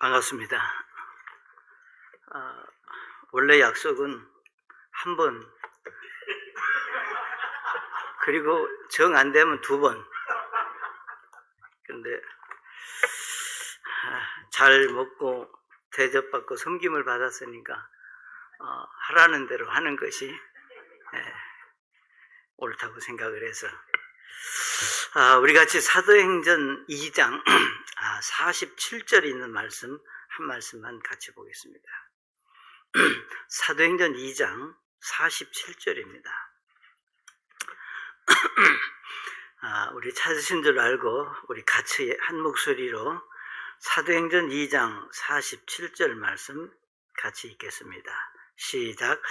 반갑습니다. 원래 약속은 한 번, 그리고 정 안 되면 두 번. 근데 잘 먹고 대접받고 섬김을 받았으니까 하라는 대로 하는 것이 옳다고 생각을 해서 우리 같이 사도행전 2장 47절 있는 말씀 한 말씀만 같이 보겠습니다. 사도행전 2장 47절입니다. 우리 찾으신 줄 알고 우리 같이 한 목소리로 사도행전 2장 47절 말씀 같이 읽겠습니다. 시작.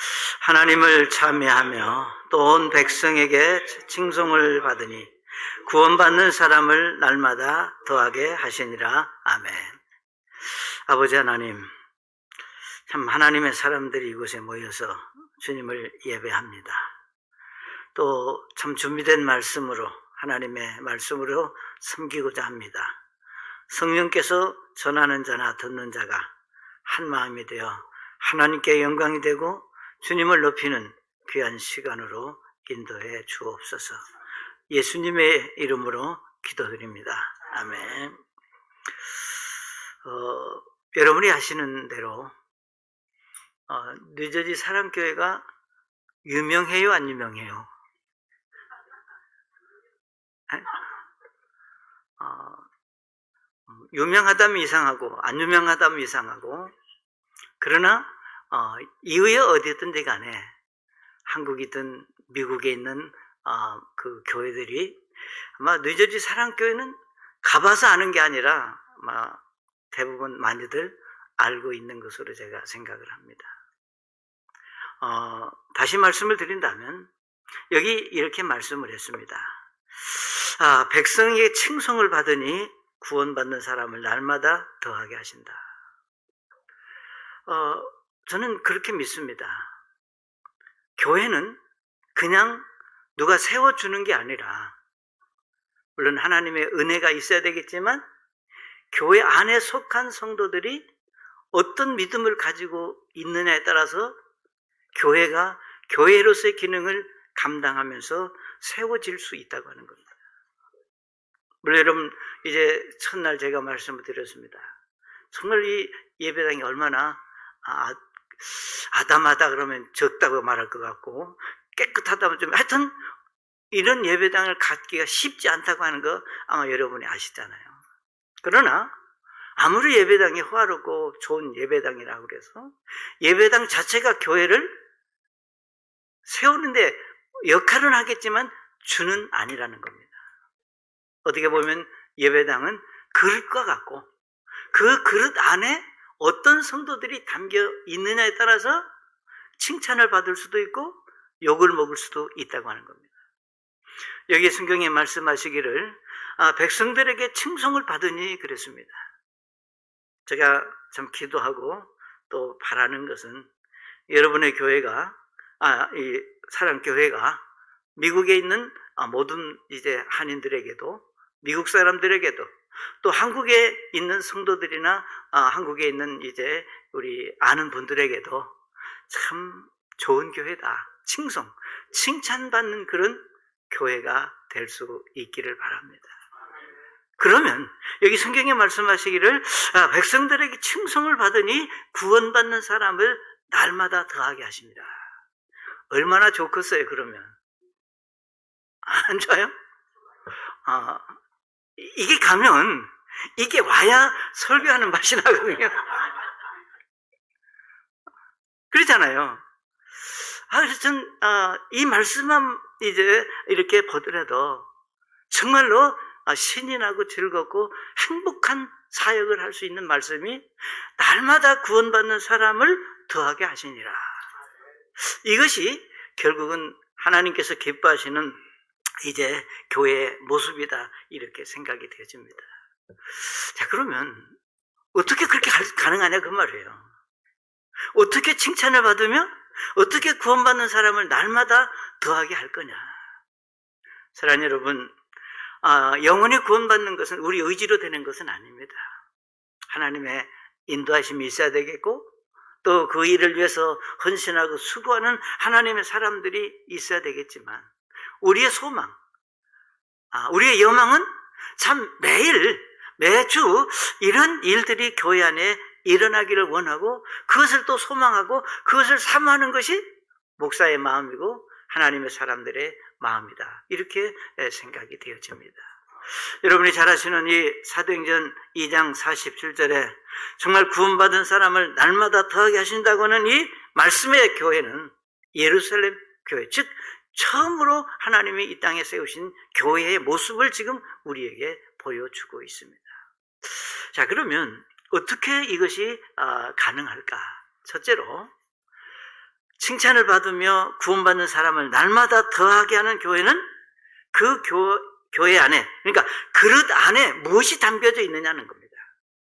하나님을 찬미하며 또 온 백성에게 칭송을 받으니 구원받는 사람을 날마다 더하게 하시니라. 아멘. 아버지 하나님, 참 하나님의 사람들이 이곳에 모여서 주님을 예배합니다. 또 참 준비된 말씀으로, 하나님의 말씀으로 섬기고자 합니다. 성령께서 전하는 자나 듣는 자가 한 마음이 되어 하나님께 영광이 되고 주님을 높이는 귀한 시간으로 인도해 주옵소서. 예수님의 이름으로 기도드립니다. 아멘. 여러분이 아시는 대로 뉴저지 사랑교회가 유명해요, 안 유명해요? 유명하다면 이상하고 안 유명하다면 이상하고, 그러나 이후에 어디든 간에 한국이든 미국에 있는 그 교회들이 아마 뉴저지 사랑교회는 가봐서 아는 게 아니라 아마 대부분 많이들 알고 있는 것으로 제가 생각을 합니다. 다시 말씀을 드린다면 여기 이렇게 말씀을 했습니다. 백성에게 칭송을 받으니 구원받는 사람을 날마다 더하게 하신다. 저는 그렇게 믿습니다. 교회는 그냥 누가 세워주는 게 아니라, 물론 하나님의 은혜가 있어야 되겠지만 교회 안에 속한 성도들이 어떤 믿음을 가지고 있느냐에 따라서 교회가 교회로서의 기능을 감당하면서 세워질 수 있다고 하는 겁니다. 물론 여러분, 이제 첫날 제가 말씀을 드렸습니다. 정말 이 예배당이 얼마나 아담하다 그러면 적다고 말할 것 같고, 깨끗하다면 좀, 하여튼 이런 예배당을 갖기가 쉽지 않다고 하는 거 아마 여러분이 아시잖아요. 그러나 아무리 예배당이 호화롭고 좋은 예배당이라고 그래서 예배당 자체가 교회를 세우는데 역할은 하겠지만 주는 아니라는 겁니다. 어떻게 보면 예배당은 그릇과 같고, 그 그릇 안에 어떤 성도들이 담겨 있느냐에 따라서 칭찬을 받을 수도 있고 욕을 먹을 수도 있다고 하는 겁니다. 여기 성경에 말씀하시기를 백성들에게 칭송을 받으니 그랬습니다. 제가 참 기도하고 또 바라는 것은 여러분의 교회가, 이 사랑교회가 미국에 있는 모든 이제 한인들에게도, 미국 사람들에게도, 또 한국에 있는 성도들이나 한국에 있는 이제 우리 아는 분들에게도 참 좋은 교회다, 칭찬받는 그런 교회가 될 수 있기를 바랍니다. 그러면 여기 성경에 말씀하시기를 백성들에게 칭송을 받으니 구원받는 사람을 날마다 더하게 하십니다. 얼마나 좋겠어요, 그러면. 안 좋아요? 이게 가면, 이게 와야 설교하는 맛이 나거든요. 그렇잖아요. 그래서 전 이 말씀만 이제 이렇게 보더라도 정말로 신이 나고 즐겁고 행복한 사역을 할 수 있는 말씀이 날마다 구원받는 사람을 더하게 하시니라. 이것이 결국은 하나님께서 기뻐하시는 이제 교회의 모습이다, 이렇게 생각이 되어집니다. 자, 그러면 어떻게 그렇게 가능하냐 그 말이에요. 어떻게 칭찬을 받으며 어떻게 구원받는 사람을 날마다 더하게 할 거냐. 사랑하는 여러분, 영원히 구원받는 것은 우리 의지로 되는 것은 아닙니다. 하나님의 인도하심이 있어야 되겠고, 또 그 일을 위해서 헌신하고 수고하는 하나님의 사람들이 있어야 되겠지만, 우리의 소망, 우리의 여망은 참 매주 이런 일들이 교회 안에 일어나기를 원하고, 그것을 또 소망하고 그것을 사모하는 것이 목사의 마음이고 하나님의 사람들의 마음이다, 이렇게 생각이 되어집니다. 여러분이 잘 아시는 이 사도행전 2장 47절에 정말 구원받은 사람을 날마다 더하게 하신다고 하는 이 말씀의 교회는 예루살렘 교회, 즉 처음으로 하나님이 이 땅에 세우신 교회의 모습을 지금 우리에게 보여주고 있습니다. 자, 그러면 어떻게 이것이 가능할까? 첫째로, 칭찬을 받으며 구원받는 사람을 날마다 더하게 하는 교회는 그 교회 안에, 그러니까 그릇 안에 무엇이 담겨져 있느냐는 겁니다.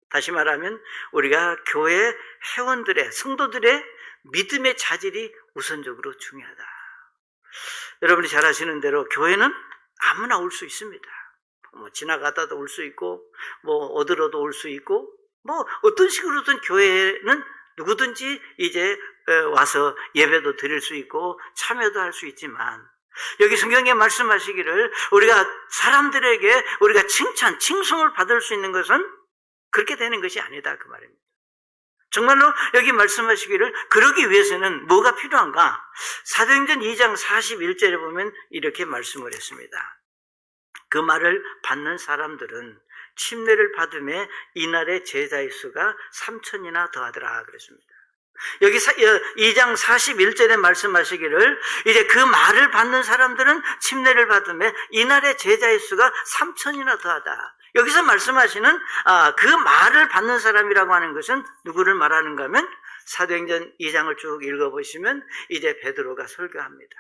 다시 말하면 우리가 교회 회원들의, 성도들의 믿음의 자질이 우선적으로 중요하다. 여러분이 잘 아시는 대로 교회는 아무나 올 수 있습니다. 지나가다도 올 수 있고, 어디로도 올 수 있고, 어떤 식으로든 교회는 누구든지 이제 와서 예배도 드릴 수 있고 참여도 할 수 있지만, 여기 성경에 말씀하시기를 우리가 사람들에게 우리가 칭송을 받을 수 있는 것은 그렇게 되는 것이 아니다, 그 말입니다. 정말로 여기 말씀하시기를 그러기 위해서는 뭐가 필요한가? 사도행전 2장 41절에 보면 이렇게 말씀을 했습니다. 그 말을 받는 사람들은 침례를 받음에 이날의 제자의 수가 3,000이나 더하더라 그랬습니다. 여기 2장 41절에 말씀하시기를 이제 그 말을 받는 사람들은 침례를 받음에 이날의 제자의 수가 3,000이나 더하다. 여기서 말씀하시는 그 말을 받는 사람이라고 하는 것은 누구를 말하는가 하면, 사도행전 2장을 쭉 읽어보시면 이제 베드로가 설교합니다.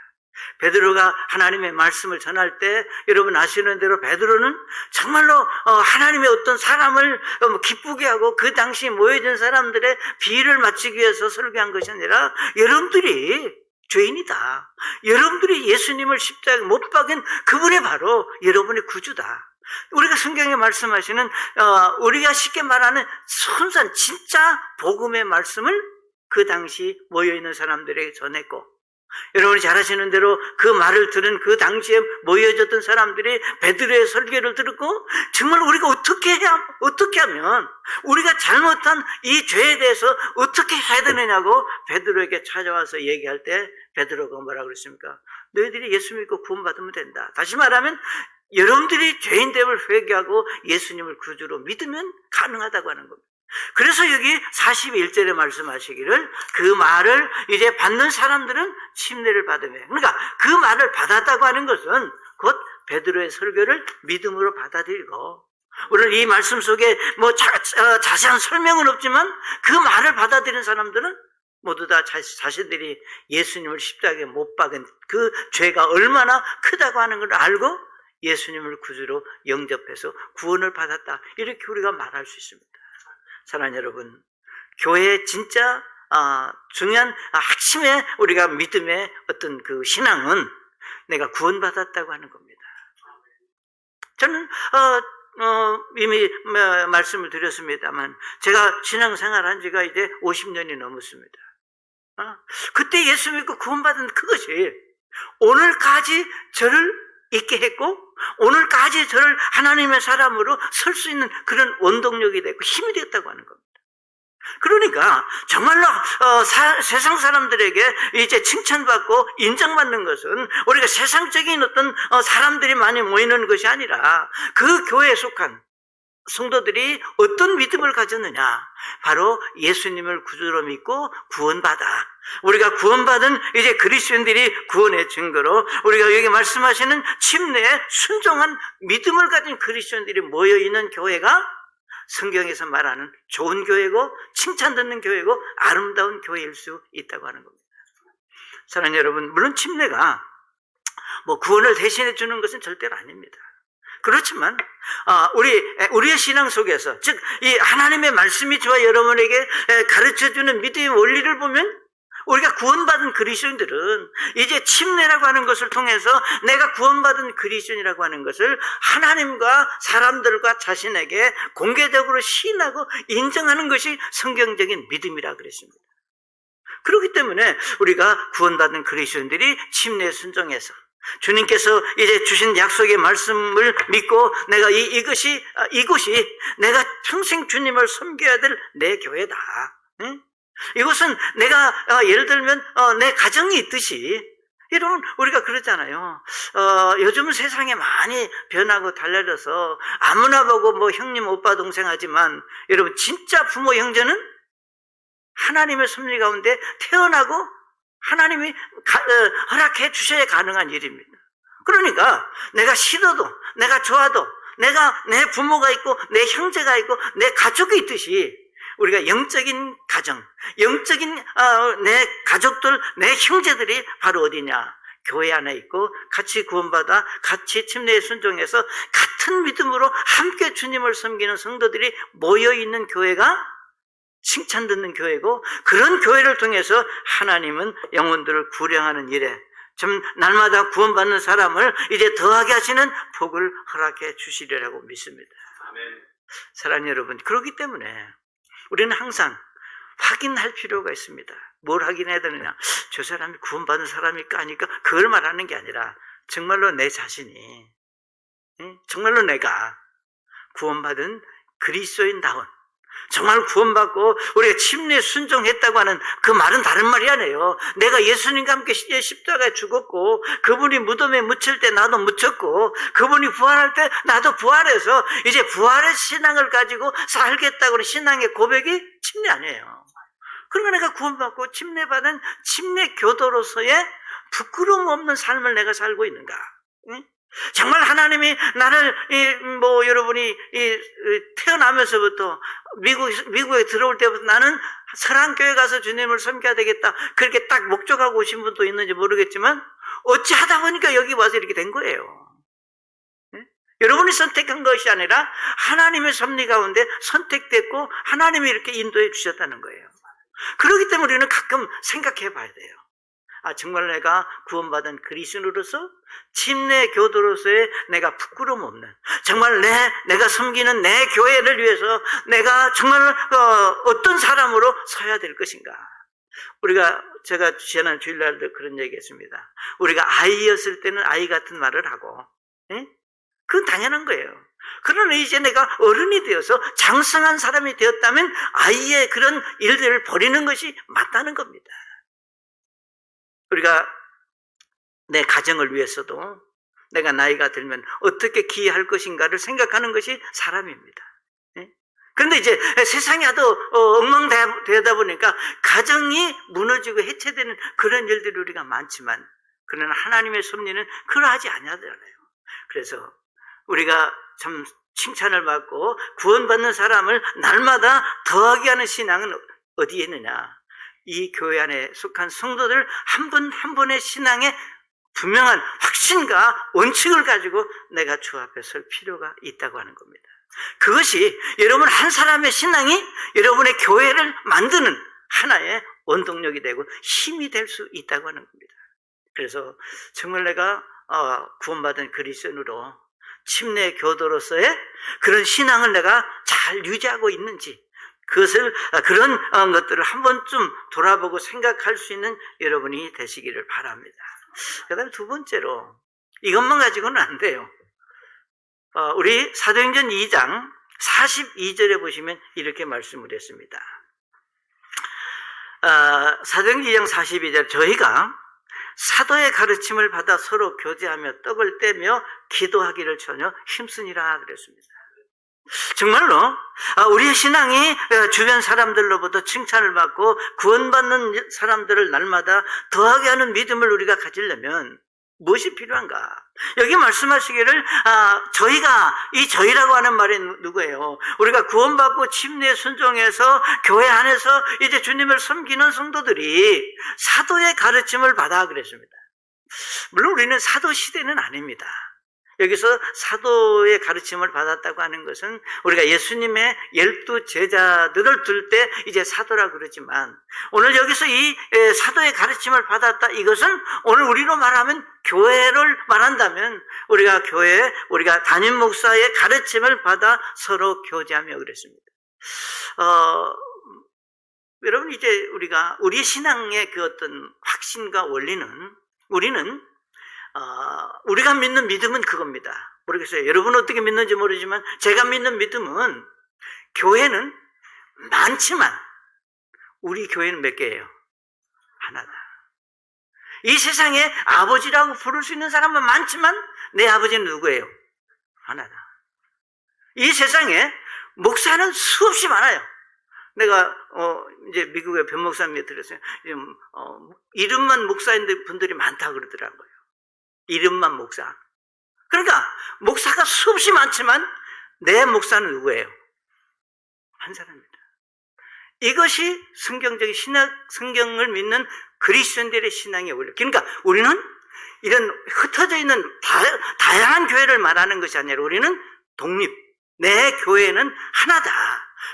베드로가 하나님의 말씀을 전할 때 여러분 아시는 대로 베드로는 정말로 하나님의 어떤 사람을 기쁘게 하고 그 당시 모여진 사람들의 비위를 맞추기 위해서 설교한 것이 아니라, 여러분들이 죄인이다, 여러분들이 예수님을 십자가에 못 박은 그분이 바로 여러분의 구주다, 우리가 성경에 말씀하시는 우리가 쉽게 말하는 순수한 진짜 복음의 말씀을 그 당시 모여있는 사람들에게 전했고, 여러분이 잘 아시는 대로 그 말을 들은 그 당시에 모여졌던 사람들이 베드로의 설교를 듣고, 정말 우리가 어떻게 하면 우리가 잘못한 이 죄에 대해서 어떻게 해야 되느냐고 베드로에게 찾아와서 얘기할 때 베드로가 뭐라고 그랬습니까? 너희들이 예수 믿고 구원받으면 된다. 다시 말하면 여러분들이 죄인됨을 회개하고 예수님을 구주로 믿으면 가능하다고 하는 겁니다. 그래서 여기 41절에 말씀하시기를 그 말을 이제 받는 사람들은 침례를 받으며, 그러니까 그 말을 받았다고 하는 것은 곧 베드로의 설교를 믿음으로 받아들이고, 오늘 이 말씀 속에 자세한 설명은 없지만 그 말을 받아들인 사람들은 모두 다 자신들이 예수님을 십자가에 못 박은 그 죄가 얼마나 크다고 하는 걸 알고 예수님을 구주로 영접해서 구원을 받았다, 이렇게 우리가 말할 수 있습니다. 사랑하는 여러분, 교회의 진짜 중요한 핵심의 우리가 믿음의 어떤 그 신앙은 내가 구원받았다고 하는 겁니다. 저는 이미 말씀을 드렸습니다만 제가 신앙생활한 지가 이제 50년이 넘었습니다. 그때 예수 믿고 구원받은 그것이 오늘까지 저를 있게 했고, 오늘까지 저를 하나님의 사람으로 설 수 있는 그런 원동력이 됐고 힘이 됐다고 하는 겁니다. 그러니까 정말로 세상 사람들에게 이제 칭찬받고 인정받는 것은 우리가 세상적인 어떤 사람들이 많이 모이는 것이 아니라 그 교회에 속한 성도들이 어떤 믿음을 가졌느냐, 바로 예수님을 구주로 믿고 구원받아, 우리가 구원받은 이제 그리스도인들이 구원의 증거로 우리가 여기 말씀하시는 침례에 순종한 믿음을 가진 그리스도인들이 모여있는 교회가 성경에서 말하는 좋은 교회고 칭찬 듣는 교회고 아름다운 교회일 수 있다고 하는 겁니다. 사랑하는 여러분, 물론 침례가 구원을 대신해 주는 것은 절대로 아닙니다. 그렇지만 우리의 신앙 속에서, 즉 이 하나님의 말씀이 저와 여러분에게 가르쳐주는 믿음의 원리를 보면 우리가 구원받은 그리스도인들은 이제 침례라고 하는 것을 통해서 내가 구원받은 그리스도인이라고 하는 것을 하나님과 사람들과 자신에게 공개적으로 시인하고 인정하는 것이 성경적인 믿음이라 그랬습니다. 그렇기 때문에 우리가 구원받은 그리스도인들이 침례에 순종해서 주님께서 이제 주신 약속의 말씀을 믿고 내가 이곳이 내가 평생 주님을 섬겨야 될 내 교회다. 응? 이것은 내가 예를 들면 내 가정이 있듯이, 여러분 우리가 그러잖아요. 요즘은 세상에 많이 변하고 달라져서 아무나 보고 뭐 형님 오빠 동생 하지만 여러분 진짜 부모 형제는 하나님의 섭리 가운데 태어나고 하나님이 허락해 주셔야 가능한 일입니다. 그러니까 내가 싫어도 내가 좋아도 내 부모가 있고 내 형제가 있고 내 가족이 있듯이 우리가 영적인 가정, 영적인 내 가족들, 내 형제들이 바로 어디냐? 교회 안에 있고 같이 구원받아 같이 침례에 순종해서 같은 믿음으로 함께 주님을 섬기는 성도들이 모여있는 교회가 칭찬 듣는 교회고, 그런 교회를 통해서 하나님은 영혼들을 구령하는 일에 좀 날마다 구원받는 사람을 이제 더하게 하시는 복을 허락해 주시리라고 믿습니다. 아멘. 사랑하는 여러분, 그렇기 때문에 우리는 항상 확인할 필요가 있습니다. 뭘 확인해야 되느냐? 저 사람이 구원받은 사람일까 아닐까? 그걸 말하는 게 아니라 정말로 내 자신이, 정말로 내가 구원받은 그리스도인다운, 정말 구원받고 우리가 침례에 순종했다고 하는 그 말은 다른 말이 아니에요. 내가 예수님과 함께 십자가에 죽었고 그분이 무덤에 묻힐 때 나도 묻혔고 그분이 부활할 때 나도 부활해서 이제 부활의 신앙을 가지고 살겠다고 하는 신앙의 고백이 침례 아니에요. 그러니까 내가 구원받고 침례받은 침례 교도로서의 부끄러움 없는 삶을 내가 살고 있는가? 정말 하나님이 나를 여러분이 태어나면서부터 미국에 들어올 때부터 나는 서랑교회 가서 주님을 섬겨야 되겠다, 그렇게 딱 목적하고 오신 분도 있는지 모르겠지만 어찌 하다 보니까 여기 와서 이렇게 된 거예요. 여러분이 선택한 것이 아니라 하나님의 섭리 가운데 선택됐고 하나님이 이렇게 인도해 주셨다는 거예요. 그렇기 때문에 우리는 가끔 생각해 봐야 돼요. 정말 내가 구원받은 그리스도인으로서 침례 교도로서의 내가 부끄러움 없는, 정말 내가 섬기는 내 교회를 위해서 내가 정말 어떤 사람으로 서야 될 것인가. 제가 지난 주일날도 그런 얘기 했습니다. 우리가 아이였을 때는 아이 같은 말을 하고, 그건 당연한 거예요. 그러나 이제 내가 어른이 되어서 장성한 사람이 되었다면 아이의 그런 일들을 버리는 것이 맞다는 겁니다. 우리가 내 가정을 위해서도 내가 나이가 들면 어떻게 기여할 것인가를 생각하는 것이 사람입니다. 그런데 이제 세상이 하도 엉망되다 보니까 가정이 무너지고 해체되는 그런 일들이 우리가 많지만, 그러나 하나님의 섭리는 그러하지 아니하더라고요. 그래서 우리가 참 칭찬을 받고 구원받는 사람을 날마다 더하게 하는 신앙은 어디에 있느냐? 이 교회 안에 속한 성도들 한 분 한 분의 신앙에 분명한 확신과 원칙을 가지고 내가 주 앞에 설 필요가 있다고 하는 겁니다. 그것이 여러분 한 사람의 신앙이 여러분의 교회를 만드는 하나의 원동력이 되고 힘이 될 수 있다고 하는 겁니다. 그래서 정말 내가 구원받은 그리스도인으로 침례 교도로서의 그런 신앙을 내가 잘 유지하고 있는지, 그런 것들을 한 번쯤 돌아보고 생각할 수 있는 여러분이 되시기를 바랍니다. 그 다음에 두 번째로, 이것만 가지고는 안 돼요. 우리 사도행전 2장 42절에 보시면 이렇게 말씀을 했습니다. 사도행전 2장 42절, 저희가 사도의 가르침을 받아 서로 교제하며 떡을 떼며 기도하기를 전혀 힘쓰니라 그랬습니다. 정말로 우리의 신앙이 주변 사람들로부터 칭찬을 받고 구원받는 사람들을 날마다 더하게 하는 믿음을 우리가 가지려면 무엇이 필요한가? 여기 말씀하시기를 저희가, 이 저희라고 하는 말이 누구예요? 우리가 구원받고 침례에 순종해서 교회 안에서 이제 주님을 섬기는 성도들이 사도의 가르침을 받아 그랬습니다. 물론 우리는 사도 시대는 아닙니다. 여기서 사도의 가르침을 받았다고 하는 것은 우리가 예수님의 12 제자들을 둘 때 이제 사도라고 그러지만, 오늘 여기서 이 사도의 가르침을 받았다, 이것은 오늘 우리로 말하면 교회를 말한다면 우리가 담임 목사의 가르침을 받아 서로 교제하며 그랬습니다. 여러분, 이제 우리의 신앙의 그 어떤 확신과 원리는, 우리가 믿는 믿음은 그겁니다. 모르겠어요. 여러분 어떻게 믿는지 모르지만 제가 믿는 믿음은, 교회는 많지만 우리 교회는 몇 개예요? 하나다. 이 세상에 아버지라고 부를 수 있는 사람은 많지만 내 아버지는 누구예요? 하나다. 이 세상에 목사는 수없이 많아요. 내가 이제 미국의 변목사님이 들었어요. 이름만 목사인 분들이 많다고 그러더라고요. 이름만 목사. 그러니까 목사가 수없이 많지만 내 목사는 누구예요? 한 사람입니다. 이것이 성경적인 성경을 믿는 그리스도인들의 신앙의 원리. 그러니까 우리는 이런 흩어져 있는 다양한 교회를 말하는 것이 아니라 우리는 독립. 내 교회는 하나다.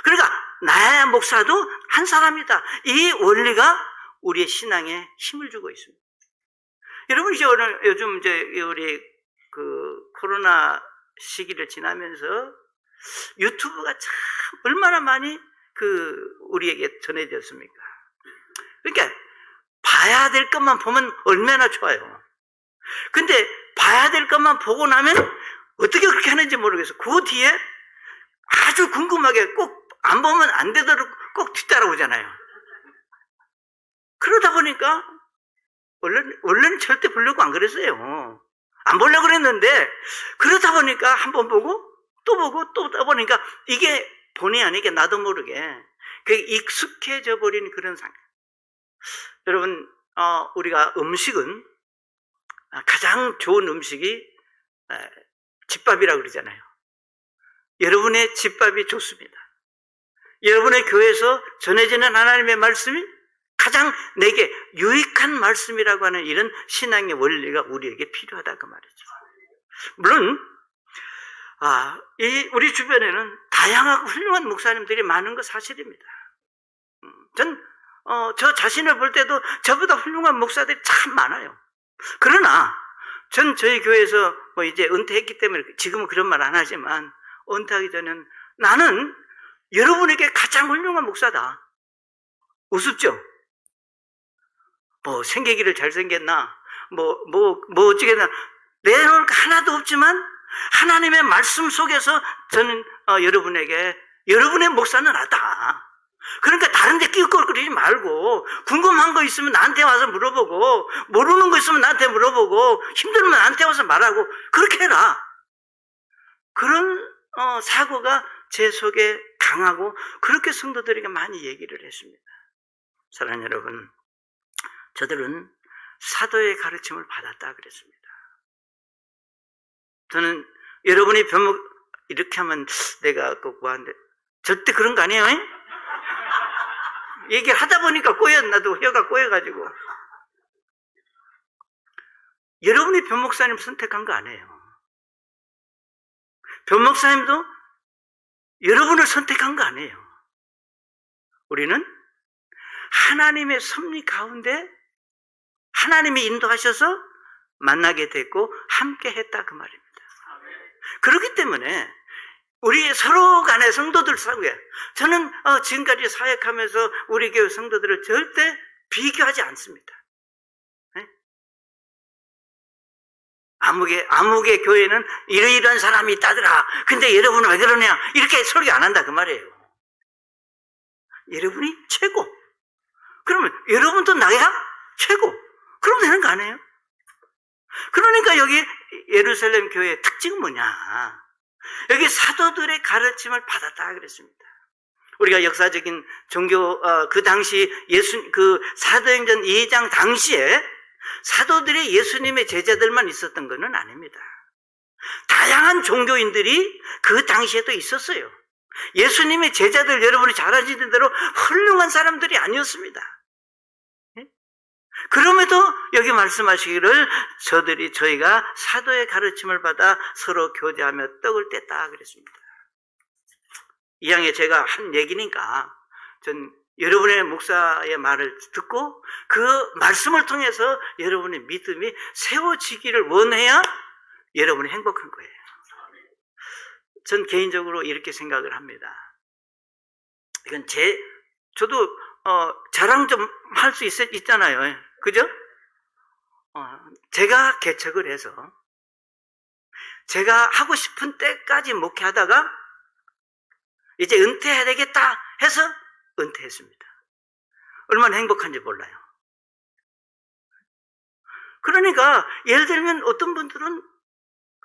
그러니까 나의 목사도 한 사람이다. 이 원리가 우리의 신앙에 힘을 주고 있습니다. 여러분, 이제 요즘 이제 우리 코로나 시기를 지나면서 유튜브가 참 얼마나 많이 우리에게 전해졌습니까? 그러니까 봐야 될 것만 보면 얼마나 좋아요. 근데 봐야 될 것만 보고 나면 어떻게 그렇게 하는지 모르겠어. 그 뒤에 아주 궁금하게 꼭 안 보면 안 되도록 꼭 뒤따라오잖아요. 그러다 보니까 원래는 절대 보려고 안 그랬어요. 안 보려고 그랬는데, 그러다 보니까 한번 보고 또 보니까 이게 본의 아니게 나도 모르게 익숙해져 버린 그런 상태. 여러분, 우리가 음식은 가장 좋은 음식이 집밥이라고 그러잖아요. 여러분의 집밥이 좋습니다. 여러분의 교회에서 전해지는 하나님의 말씀이 가장 내게 유익한 말씀이라고 하는 이런 신앙의 원리가 우리에게 필요하다, 그 말이죠. 물론 우리 주변에는 다양하고 훌륭한 목사님들이 많은 거 사실입니다. 저 자신을 볼 때도 저보다 훌륭한 목사들이 참 많아요. 그러나 전 저희 교회에서 이제 은퇴했기 때문에 지금은 그런 말 안 하지만, 은퇴하기 전에는 나는 여러분에게 가장 훌륭한 목사다. 우습죠? 생기기를 잘생겼나? 어찌겠나? 내놓을 거 하나도 없지만 하나님의 말씀 속에서 저는 여러분의 목사는 나다. 그러니까 다른 데 끼웃거리지 말고, 궁금한 거 있으면 나한테 와서 물어보고, 모르는 거 있으면 나한테 물어보고, 힘들면 나한테 와서 말하고, 그렇게 해라. 그런 사고가 제 속에 강하고, 그렇게 성도들에게 많이 얘기를 했습니다. 사랑하는 여러분, 저들은 사도의 가르침을 받았다 그랬습니다. 저는 여러분이 이렇게 하면 내가 꼭 뭐하는데, 절대 그런 거 아니에요? 얘기를 하다 보니까 나도 혀가 꼬여가지고. 여러분이 변목사님 선택한 거 아니에요. 변목사님도 여러분을 선택한 거 아니에요. 우리는 하나님의 섭리 가운데 하나님이 인도하셔서 만나게 됐고 함께 했다, 그 말입니다. 그렇기 때문에 우리 서로 간의 성도들 사이에, 저는 지금까지 사역하면서 우리 교회 성도들을 절대 비교하지 않습니다. 네? 아무개 교회는 이러이러한 사람이 있다더라. 근데 여러분은 왜 그러냐? 이렇게 설교 안 한다, 그 말이에요. 여러분이 최고. 그러면 여러분도 나야 최고. 그럼 되는 거 아니에요? 그러니까 여기 예루살렘 교회의 특징은 뭐냐? 여기 사도들의 가르침을 받았다 그랬습니다. 우리가 역사적인 종교, 그 당시 사도행전 2장 당시에 사도들이 예수님의 제자들만 있었던 것은 아닙니다. 다양한 종교인들이 그 당시에도 있었어요. 예수님의 제자들, 여러분이 잘 아시는 대로 훌륭한 사람들이 아니었습니다. 그럼에도 여기 말씀하시기를 저희가 사도의 가르침을 받아 서로 교제하며 떡을 뗐다 그랬습니다. 이왕에 제가 한 얘기니까 전 여러분의 목사의 말을 듣고 그 말씀을 통해서 여러분의 믿음이 세워지기를 원해야 여러분이 행복한 거예요. 전 개인적으로 이렇게 생각을 합니다. 이건 저도 자랑 좀 할 수 있잖아요. 그죠? 제가 개척을 해서 제가 하고 싶은 때까지 목회하다가 이제 은퇴해야 되겠다 해서 은퇴했습니다. 얼마나 행복한지 몰라요. 그러니까 예를 들면 어떤 분들은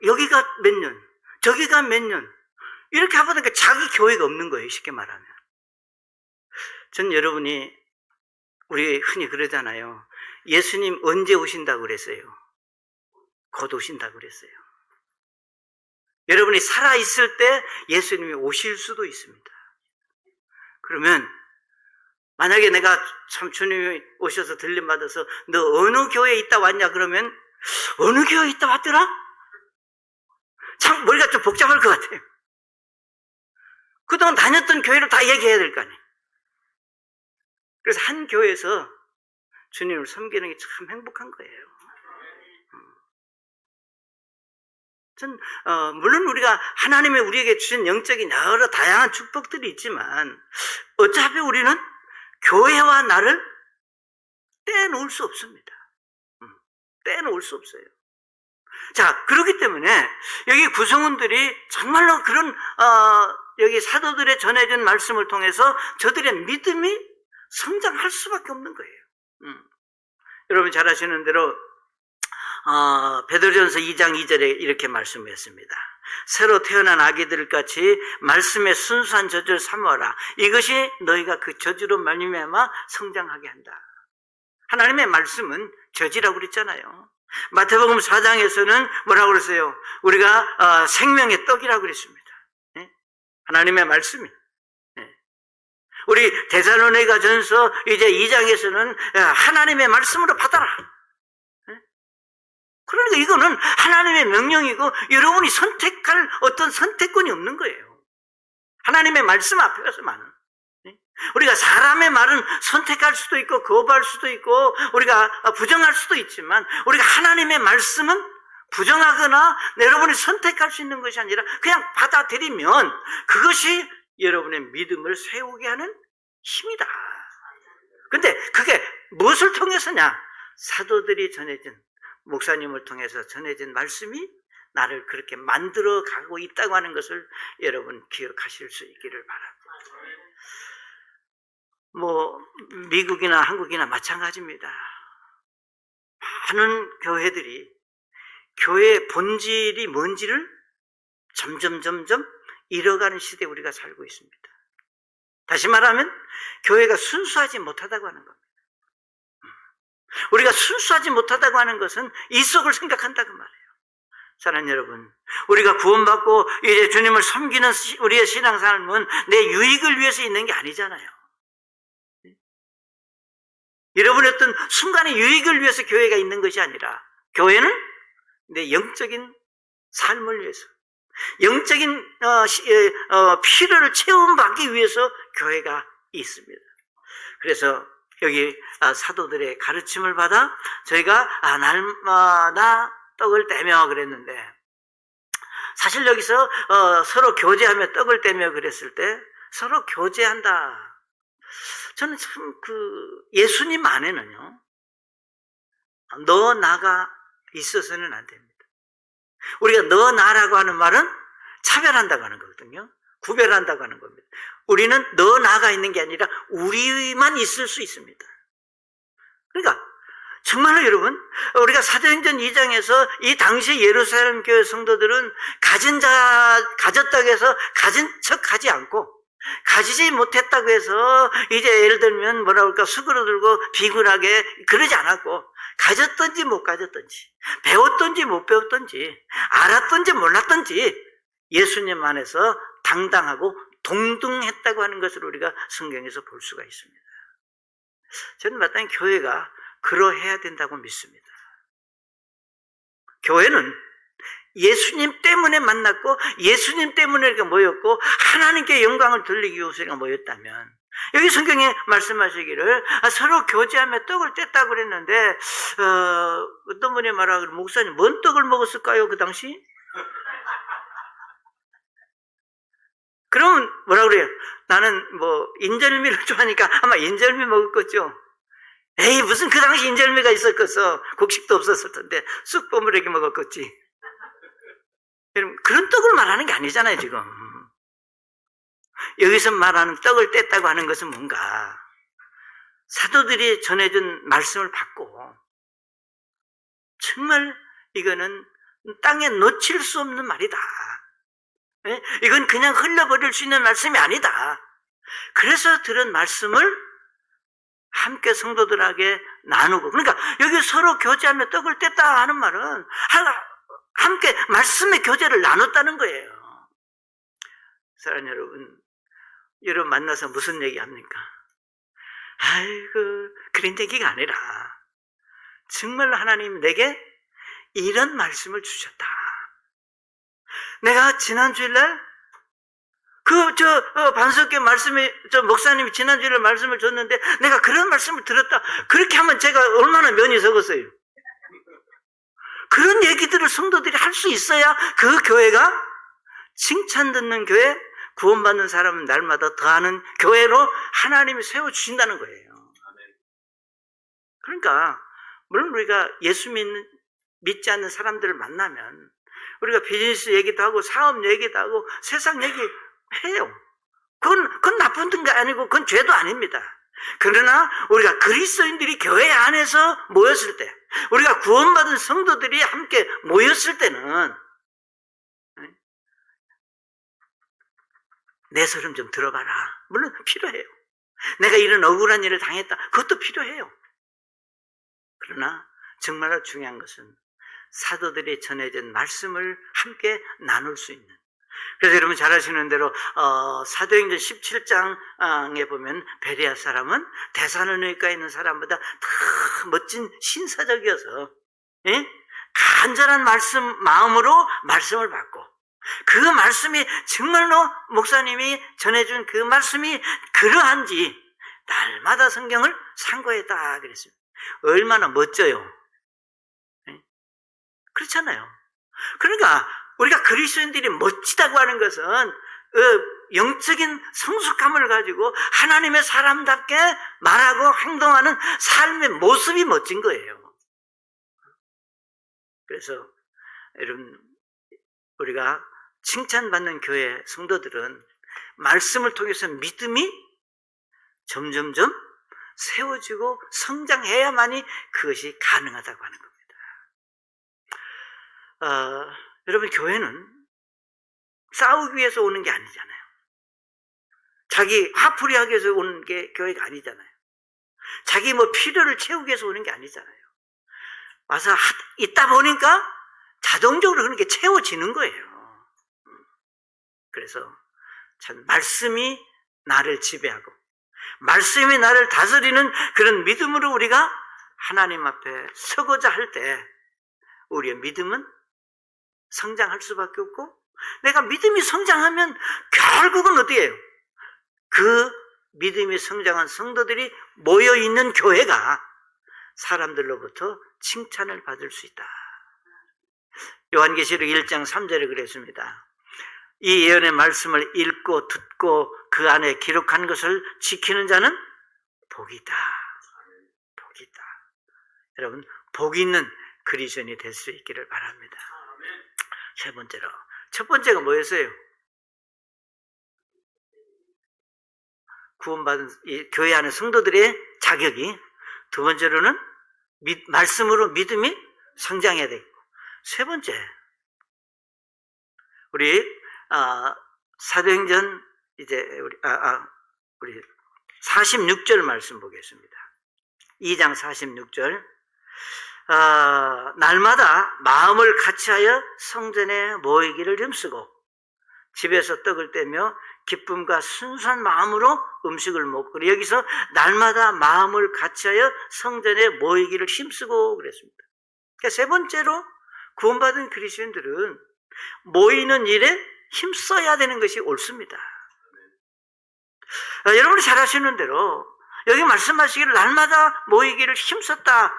여기가 몇 년, 저기가 몇 년 이렇게 하보니까 자기 교회가 없는 거예요. 쉽게 말하면. 전 여러분이 우리 흔히 그러잖아요. 예수님 언제 오신다고 그랬어요? 곧 오신다고 그랬어요. 여러분이 살아있을 때 예수님이 오실 수도 있습니다. 그러면 만약에 내가 참 주님이 오셔서 들림받아서 너 어느 교회에 있다 왔냐 그러면 어느 교회에 있다 왔더라? 참 머리가 좀 복잡할 것 같아요. 그동안 다녔던 교회를 다 얘기해야 될 거 아니에요. 그래서 한 교회에서 주님을 섬기는 게 참 행복한 거예요. 물론 우리가 하나님이 우리에게 주신 영적인 여러 다양한 축복들이 있지만 어차피 우리는 교회와 나를 떼놓을 수 없습니다. 떼놓을 수 없어요. 자, 그렇기 때문에 여기 구성원들이 정말로 그런 여기 사도들의 전해진 말씀을 통해서 저들의 믿음이 성장할 수밖에 없는 거예요. 여러분 잘 아시는 대로 베드로전서 2장 2절에 이렇게 말씀했습니다. 새로 태어난 아기들 같이 말씀의 순수한 저주를 삼아라. 이것이 너희가 그 저주로 말미암아 성장하게 한다. 하나님의 말씀은 저지라고 그랬잖아요. 마태복음 4장에서는 뭐라고 그랬어요? 우리가 생명의 떡이라고 그랬습니다. 하나님의 말씀이. 우리 데살로니가전서 이제 2장에서는 하나님의 말씀으로 받아라. 그러니까 이거는 하나님의 명령이고 여러분이 선택할 어떤 선택권이 없는 거예요. 하나님의 말씀 앞에서만은. 우리가 사람의 말은 선택할 수도 있고 거부할 수도 있고 우리가 부정할 수도 있지만 우리가 하나님의 말씀은 부정하거나 여러분이 선택할 수 있는 것이 아니라 그냥 받아들이면 그것이 여러분의 믿음을 세우게 하는 힘이다. 근데 그게 무엇을 통해서냐? 사도들이 전해진, 목사님을 통해서 전해진 말씀이 나를 그렇게 만들어 가고 있다고 하는 것을 여러분 기억하실 수 있기를 바랍니다. 미국이나 한국이나 마찬가지입니다. 많은 교회들이 교회의 본질이 뭔지를 점점 잃어가는 시대에 우리가 살고 있습니다. 다시 말하면 교회가 순수하지 못하다고 하는 겁니다. 우리가 순수하지 못하다고 하는 것은 이속을 생각한다고 말해요. 사랑하는 여러분, 우리가 구원받고 이제 주님을 섬기는 우리의 신앙생활은 내 유익을 위해서 있는 게 아니잖아요. 여러분의 어떤 순간의 유익을 위해서 교회가 있는 것이 아니라 교회는 내 영적인 삶을 위해서 영적인 필요를 채움받기 위해서 교회가 있습니다. 그래서 여기 사도들의 가르침을 받아 저희가 날마다 떡을 떼며 그랬는데 사실 여기서 서로 교제하며 떡을 떼며 그랬을 때 서로 교제한다. 저는 참 예수님 안에는요 너 나가 있어서는 안 됩니다. 우리가 너 나라고 하는 말은 차별한다고 하는 거거든요. 구별한다고 하는 겁니다. 우리는 너 나가 있는 게 아니라 우리만 있을 수 있습니다. 그러니까 정말로 여러분 우리가 사도행전 2장에서 이 당시 예루살렘 교회 성도들은 가졌다고 해서 가진 척하지 않고 가지지 못했다고 해서 이제 예를 들면 뭐라 그럴까 수그러들고 비굴하게 그러지 않았고 가졌던지 못 가졌던지 배웠던지 못 배웠던지 알았던지 몰랐던지 예수님 안에서 당당하고 동등했다고 하는 것을 우리가 성경에서 볼 수가 있습니다. 저는 마땅히 교회가 그러해야 된다고 믿습니다. 교회는 예수님 때문에 만났고 예수님 때문에 이렇게 모였고 하나님께 영광을 돌리기 위해서 우리가 모였다면, 여기 성경에 말씀하시기를 서로 교제하며 떡을 뗐다고 그랬는데 어떤 분이 말하기를 목사님 뭔 떡을 먹었을까요 그 당시? 그러면 뭐라 그래요? 나는 뭐 인절미를 좋아하니까 아마 인절미 먹었겠죠. 에이 무슨 그 당시 인절미가 있었겠어. 곡식도 없었을 텐데 쑥 버무리게 먹었겠지. 여러분 그런 떡을 말하는 게 아니잖아요 지금. 여기서 말하는 떡을 뗐다고 하는 것은 뭔가 사도들이 전해준 말씀을 받고 정말 이거는 땅에 놓칠 수 없는 말이다. 이건 그냥 흘려버릴 수 있는 말씀이 아니다. 그래서 들은 말씀을 함께 성도들에게 나누고, 그러니까 여기 서로 교제하며 떡을 뗐다 하는 말은 함께 말씀의 교제를 나눴다는 거예요. 사랑하는 여러분 만나서 무슨 얘기합니까? 아이고 그런 얘기가 아니라 정말 하나님 내게 이런 말씀을 주셨다. 내가 지난 주일날 반석교 말씀에 목사님이 지난 주일날 말씀을 줬는데 내가 그런 말씀을 들었다. 그렇게 하면 제가 얼마나 면이 적었어요. 그런 얘기들을 성도들이 할 수 있어야 그 교회가 칭찬 듣는 교회, 구원받는 사람은 날마다 더하는 교회로 하나님이 세워주신다는 거예요. 그러니까 물론 우리가 예수 믿지 않는 사람들을 만나면 우리가 비즈니스 얘기도 하고 사업 얘기도 하고 세상 얘기 해요. 그건 나쁜 게 아니고 그건 죄도 아닙니다. 그러나 우리가 그리스도인들이 교회 안에서 모였을 때, 우리가 구원받은 성도들이 함께 모였을 때는 내 소름 좀 들어봐라. 물론 필요해요. 내가 이런 억울한 일을 당했다. 그것도 필요해요. 그러나 정말로 중요한 것은 사도들이 전해진 말씀을 함께 나눌 수 있는. 그래서 여러분 잘 아시는 대로 사도행전 17장에 보면 베레아 사람은 데살로니가에 있는 사람보다 더 멋진 신사적이어서 간절한 마음으로 말씀을 받고, 그 말씀이 정말로 목사님이 전해준 그 말씀이 그러한지 날마다 성경을 상고했다 그랬습니다. 얼마나 멋져요. 그렇잖아요. 그러니까 우리가 그리스도인들이 멋지다고 하는 것은 영적인 성숙함을 가지고 하나님의 사람답게 말하고 행동하는 삶의 모습이 멋진 거예요. 그래서 여러분 우리가 칭찬받는 교회 성도들은 말씀을 통해서 믿음이 점점점 세워지고 성장해야만이 그것이 가능하다고 하는 겁니다. 여러분 교회는 싸우기 위해서 오는 게 아니잖아요. 자기 화풀이하기 위해서 오는 게 교회가 아니잖아요. 자기 필요를 채우기 위해서 오는 게 아니잖아요. 와서 있다 보니까 자동적으로 그런 게 채워지는 거예요. 그래서 참 말씀이 나를 지배하고 말씀이 나를 다스리는 그런 믿음으로 우리가 하나님 앞에 서고자 할 때 우리의 믿음은 성장할 수밖에 없고, 내가 믿음이 성장하면 결국은 어떻게 해요? 그 믿음이 성장한 성도들이 모여있는 교회가 사람들로부터 칭찬을 받을 수 있다. 요한계시록 1장 3절에 그랬습니다. 이 예언의 말씀을 읽고 듣고 그 안에 기록한 것을 지키는 자는 복이다. 복이다. 여러분 복 있는 그리스도인이 될 수 있기를 바랍니다. 세 번째로, 첫 번째가 뭐였어요? 구원받은 이 교회 안의 성도들의 자격이, 두 번째로는 말씀으로 믿음이 성장해야 되고, 세 번째 우리 사도행전 이제 우리 46절 말씀 보겠습니다. 2장 46절. 날마다 마음을 같이하여 성전에 모이기를 힘쓰고 집에서 떡을 떼며 기쁨과 순수한 마음으로 음식을 먹고, 여기서 날마다 마음을 같이하여 성전에 모이기를 힘쓰고 그랬습니다. 그러니까 세 번째로 구원받은 그리스도인들은 모이는 일에 힘써야 되는 것이 옳습니다. 여러분이 잘 아시는 대로 여기 말씀하시기를 날마다 모이기를 힘썼다,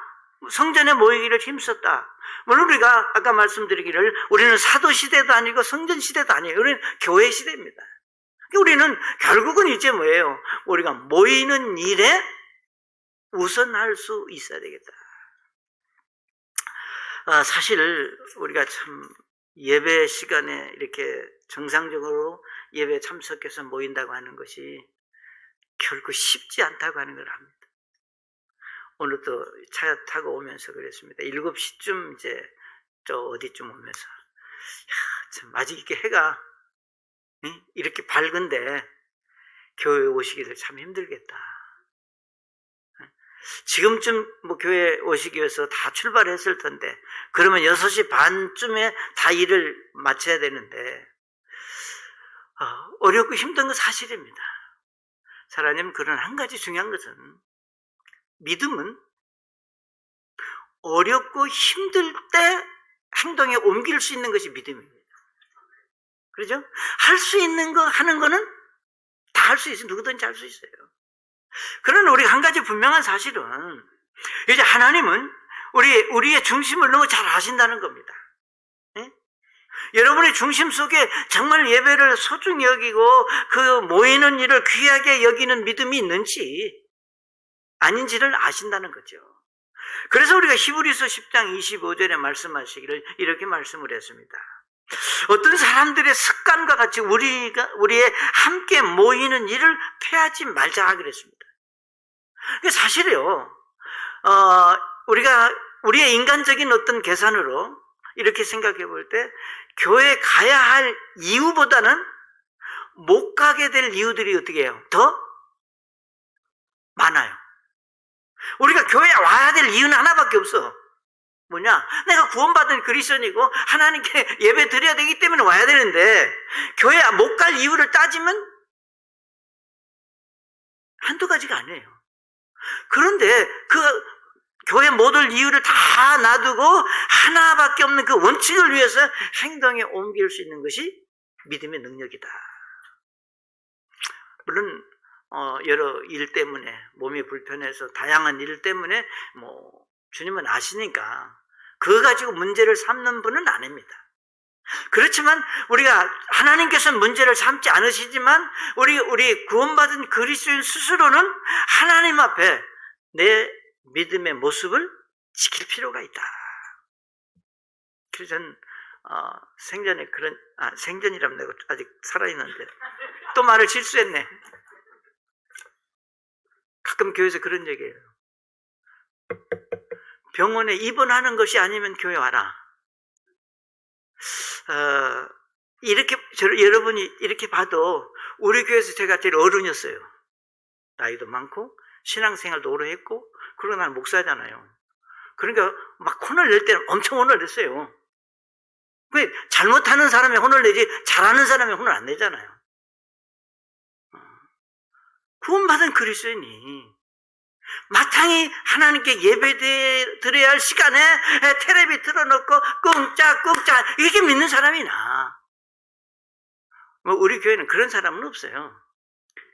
성전에 모이기를 힘썼다. 물론 우리가 아까 말씀드리기를 우리는 사도시대도 아니고 성전시대도 아니에요. 우리는 교회시대입니다. 우리는 결국은 이제 뭐예요? 우리가 모이는 일에 우선할 수 있어야 되겠다. 사실 우리가 참 예배 시간에 이렇게 정상적으로 예배에 참석해서 모인다고 하는 것이 결코 쉽지 않다고 하는 걸 압니다. 오늘도 차 타고 오면서 그랬습니다. 7시쯤 이제 저 어디쯤 오면서 참 아직 이렇게 해가 이렇게 밝은데 교회에 오시기를 참 힘들겠다. 지금쯤 뭐 교회에 오시기 위해서 다 출발했을 텐데 그러면 6시 반쯤에 다 일을 마쳐야 되는데 어렵고 힘든 건 사실입니다. 사랑하님, 그런 한 가지 중요한 것은 믿음은 어렵고 힘들 때 행동에 옮길 수 있는 것이 믿음입니다. 그렇죠? 할 수 있는 거 하는 거는 다 할 수 있어요. 누구든지 할 수 있어요. 그러나 우리가 한 가지 분명한 사실은 이제 하나님은 우리의 중심을 너무 잘 아신다는 겁니다. 네? 여러분의 중심 속에 정말 예배를 소중히 여기고 그 모이는 일을 귀하게 여기는 믿음이 있는지 아닌지를 아신다는 거죠. 그래서 우리가 히브리서 10장 25절에 말씀하시기를 이렇게 말씀을 했습니다. 어떤 사람들의 습관과 같이 우리의 함께 모이는 일을 폐하지 말자 그랬습니다. 사실이요, 우리의 인간적인 어떤 계산으로 이렇게 생각해 볼 때 교회에 가야 할 이유보다는 못 가게 될 이유들이 어떻게 해요? 더 많아요. 우리가 교회에 와야 될 이유는 하나밖에 없어. 뭐냐? 내가 구원받은 그리스도인이고 하나님께 예배 드려야 되기 때문에 와야 되는데 교회에 못 갈 이유를 따지면 한두 가지가 아니에요. 그런데 그 교회 못 올 이유를 다 놔두고 하나밖에 없는 그 원칙을 위해서 행동에 옮길 수 있는 것이 믿음의 능력이다. 물론 여러 일 때문에 몸이 불편해서 다양한 일 때문에 주님은 아시니까 그거 가지고 문제를 삼는 분은 아닙니다. 그렇지만 우리가 하나님께서는 문제를 삼지 않으시지만 우리 구원받은 그리스도인 스스로는 하나님 앞에 내 믿음의 모습을 지킬 필요가 있다. 그래서 저는 생전에 생전이라면 내가 아직 살아있는데 또 말을 실수했네. 가끔 교회에서 그런 얘기해요. 병원에 입원하는 것이 아니면 교회 와라. 여러분이 이렇게 봐도 우리 교회에서 제가 제일 어른이었어요. 나이도 많고 신앙생활도 오래 했고 그러고 나는 목사잖아요. 그러니까 막 혼을 낼 때는 엄청 혼을 냈어요. 잘못하는 사람이 혼을 내지 잘하는 사람이 혼을 안 내잖아요. 구원받은 그리스도인이 마땅히 하나님께 예배 드려야 할 시간에 텔레비 틀어놓고 꿍짝꿍짝 이렇게 믿는 사람이 나. 우리 교회는 그런 사람은 없어요.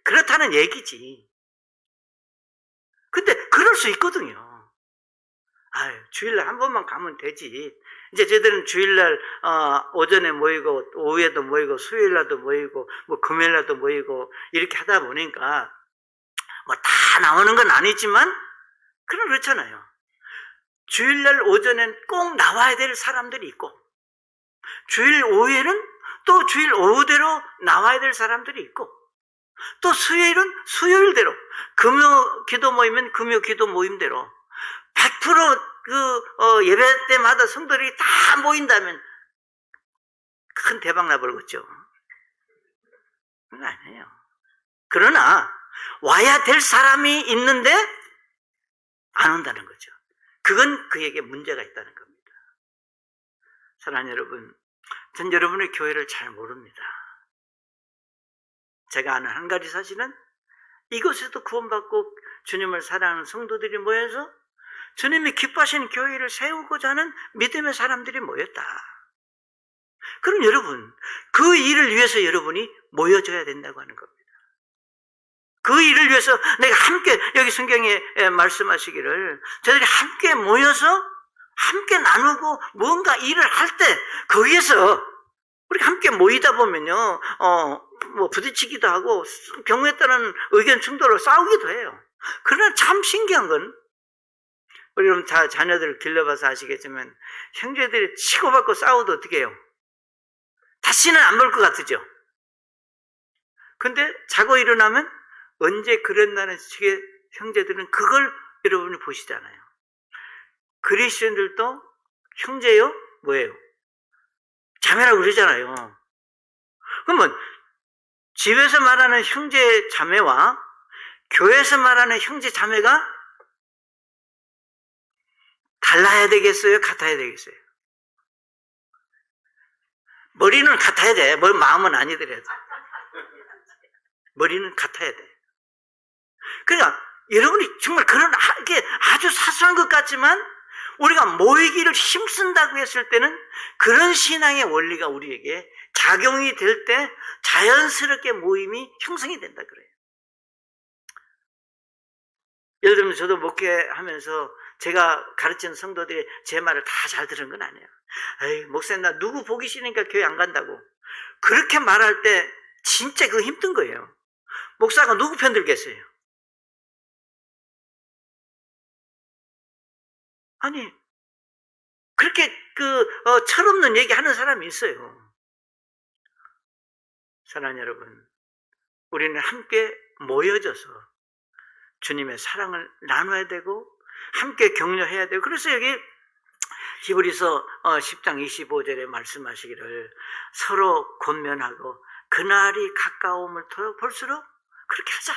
그렇다는 얘기지. 근데 그럴 수 있거든요. 주일날 한 번만 가면 되지. 이제 저희들은 주일날 오전에 모이고 오후에도 모이고 수요일날도 모이고 금요일날도 모이고 이렇게 하다 보니까 다 나오는 건 아니지만 그렇잖아요. 주일날 오전엔 꼭 나와야 될 사람들이 있고 주일 오후에는 또 주일 오후대로 나와야 될 사람들이 있고 또 수요일은 수요일대로 금요 기도 모이면 금요 기도 모임대로 100% 예배 때마다 성도들이 다 모인다면 큰 대박 나버리겠죠. 그건 아니에요. 그러나 와야 될 사람이 있는데 안 온다는 거죠. 그건 그에게 문제가 있다는 겁니다. 사랑하는 여러분, 전 여러분의 교회를 잘 모릅니다. 제가 아는 한 가지 사실은 이곳에도 구원받고 주님을 사랑하는 성도들이 모여서 주님이 기뻐하시는 교회를 세우고자 하는 믿음의 사람들이 모였다. 그럼 여러분, 그 일을 위해서 여러분이 모여져야 된다고 하는 겁니다. 그 일을 위해서 내가 함께, 여기 성경에 말씀하시기를 저희들이 함께 모여서 함께 나누고 뭔가 일을 할 때 거기에서 우리가 함께 모이다 보면요, 뭐 부딪히기도 하고 경우에 따른 의견 충돌로 싸우기도 해요. 그러나 참 신기한 건 우리 여러분 다 자녀들을 길러봐서 아시겠지만 형제들이 치고받고 싸워도 어떻게 해요? 다시는 안 볼 것 같으죠? 근데 자고 일어나면 언제 그랬나는 식의 형제들은 그걸 여러분이 보시잖아요. 그리스도인들도 형제요? 뭐예요? 자매라고 그러잖아요. 그러면 집에서 말하는 형제 자매와 교회에서 말하는 형제 자매가 달라야 되겠어요? 같아야 되겠어요? 머리는 같아야 돼. 마음은 아니더라도. 머리는 같아야 돼. 그러니까 여러분이 정말 그런 게 아주 사소한 것 같지만 우리가 모이기를 힘쓴다고 했을 때는 그런 신앙의 원리가 우리에게 작용이 될 때 자연스럽게 모임이 형성이 된다 그래요. 예를 들면 저도 목회하면서 제가 가르치는 성도들이 제 말을 다 잘 들은 건 아니에요. 에이, 목사님 나 누구 보기 싫으니까 교회 안 간다고. 그렇게 말할 때 진짜 그거 힘든 거예요. 목사가 누구 편 들겠어요? 아니, 그렇게 철없는 얘기 하는 사람이 있어요. 사랑하는 여러분, 우리는 함께 모여져서 주님의 사랑을 나눠야 되고 함께 격려해야 되고, 그래서 여기 히브리서 10장 25절에 말씀하시기를 서로 권면하고 그날이 가까움을 볼수록 그렇게 하자.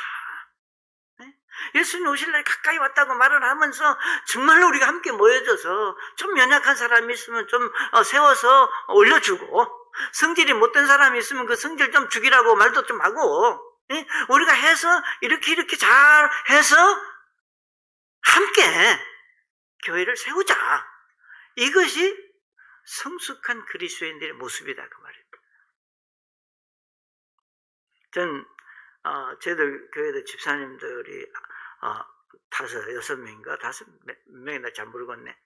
예수님 오실 날이 가까이 왔다고 말을 하면서 정말로 우리가 함께 모여져서 좀 연약한 사람이 있으면 좀 세워서 올려주고, 성질이 못된 사람이 있으면 그 성질 좀 죽이라고 말도 좀 하고, 우리가 해서 이렇게 잘 해서 함께 교회를 세우자. 이것이 성숙한 그리스도인들의 모습이다 그 말입니다. 전 저희들 교회도 집사님들이 5-6명인가 5명이나 잘 모르겠네.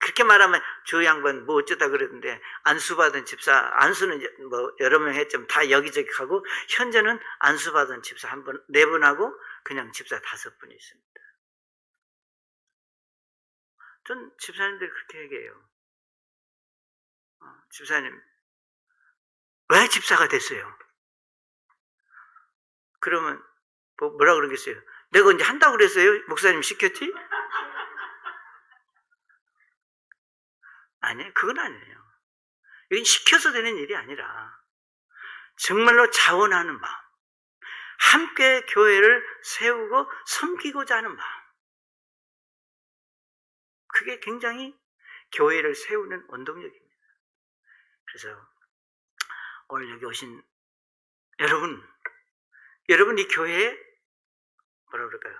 그렇게 말하면 저 양반 뭐 어쩌다 그러던데, 안수받은 집사, 안수는 이제 뭐 여러 명 했지만 다 여기저기 가고, 현재는 안수받은 집사 4분하고 그냥 집사 5분이 있습니다. 전 집사님들이 그렇게 얘기해요. 집사님 왜 집사가 됐어요? 그러면 뭐라 그러겠어요? 내가 언제 한다고 그랬어요? 목사님 시켰지? 아니, 그건 아니에요. 이건 시켜서 되는 일이 아니라 정말로 자원하는 마음, 함께 교회를 세우고 섬기고자 하는 마음, 그게 굉장히 교회를 세우는 원동력입니다. 그래서 오늘 여기 오신 여러분 이 교회에 뭐라 그럴까요?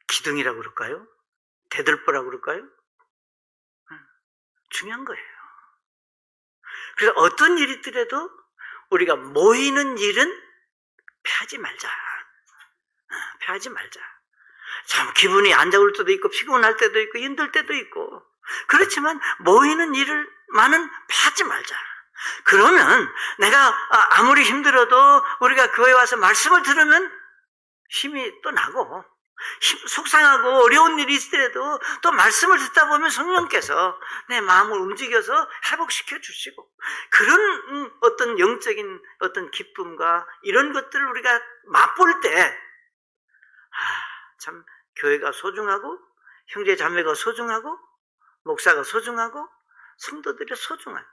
기둥이라고 그럴까요? 대들보라고 그럴까요? 중요한 거예요. 그래서 어떤 일이 있더라도 우리가 모이는 일은 패하지 말자. 패하지 말자. 참 기분이 안 좋을 때도 있고 피곤할 때도 있고 힘들 때도 있고, 그렇지만 모이는 일만은 패하지 말자. 그러면 내가 아무리 힘들어도 우리가 교회 와서 말씀을 들으면 힘이 또 나고, 속상하고 어려운 일이 있더라도 또 말씀을 듣다 보면 성령께서 내 마음을 움직여서 회복시켜 주시고, 그런 어떤 영적인 어떤 기쁨과 이런 것들을 우리가 맛볼 때 참 교회가 소중하고 형제 자매가 소중하고 목사가 소중하고 성도들이 소중한,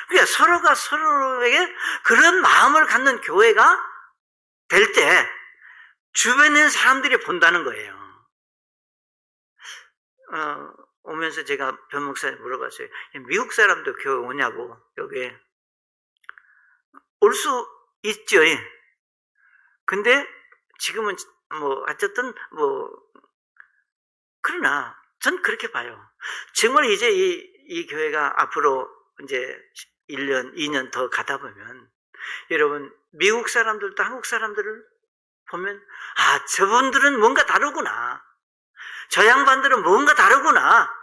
그러니까 서로가 서로에게 그런 마음을 갖는 교회가 될 때 주변에 있는 사람들이 본다는 거예요. 오면서 제가 변 목사님 물어봤어요. 미국 사람도 교회 오냐고. 여기에 올 수 있죠. 근데 지금은 뭐 어쨌든 뭐 그러나 전 그렇게 봐요. 정말 이제 이 교회가 앞으로 이제 1년, 2년 더 가다 보면 여러분 미국 사람들도 한국 사람들을 보면 아, 저분들은 뭔가 다르구나. 저 양반들은 뭔가 다르구나.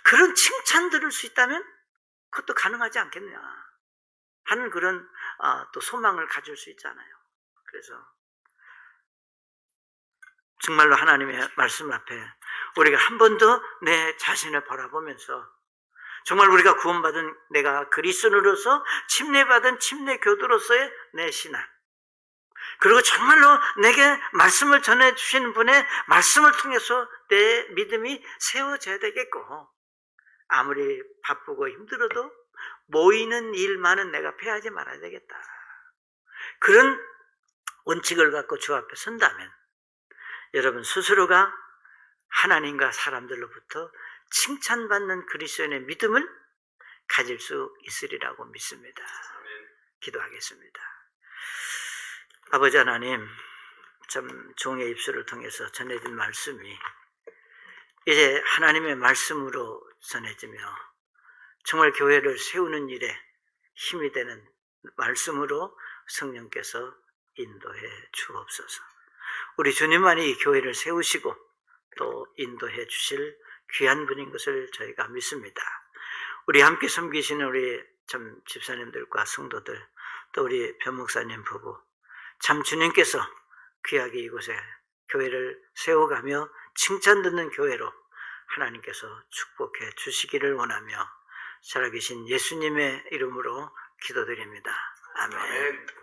그런 칭찬 들을 수 있다면 그것도 가능하지 않겠냐 하는 그런 또 소망을 가질 수 있잖아요. 그래서 정말로 하나님의 말씀 앞에 우리가 한 번 더 내 자신을 바라보면서 정말 우리가 구원받은 내가 그리스도로서 침례받은 침례교도로서의 내 신앙, 그리고 정말로 내게 말씀을 전해주시는 분의 말씀을 통해서 내 믿음이 세워져야 되겠고, 아무리 바쁘고 힘들어도 모이는 일만은 내가 패하지 말아야 되겠다. 그런 원칙을 갖고 주 앞에 선다면 여러분 스스로가 하나님과 사람들로부터 칭찬받는 그리스도인의 믿음을 가질 수 있으리라고 믿습니다. 기도하겠습니다. 아버지 하나님, 참 종의 입술을 통해서 전해진 말씀이 이제 하나님의 말씀으로 전해지며 정말 교회를 세우는 일에 힘이 되는 말씀으로 성령께서 인도해 주옵소서. 우리 주님만이 이 교회를 세우시고 또 인도해 주실 귀한 분인 것을 저희가 믿습니다. 우리 함께 섬기시는 우리 참 집사님들과 성도들, 또 우리 변목사님 부부, 참 주님께서 귀하게 이곳에 교회를 세워가며 칭찬 듣는 교회로 하나님께서 축복해 주시기를 원하며 살아계신 예수님의 이름으로 기도드립니다. 아멘.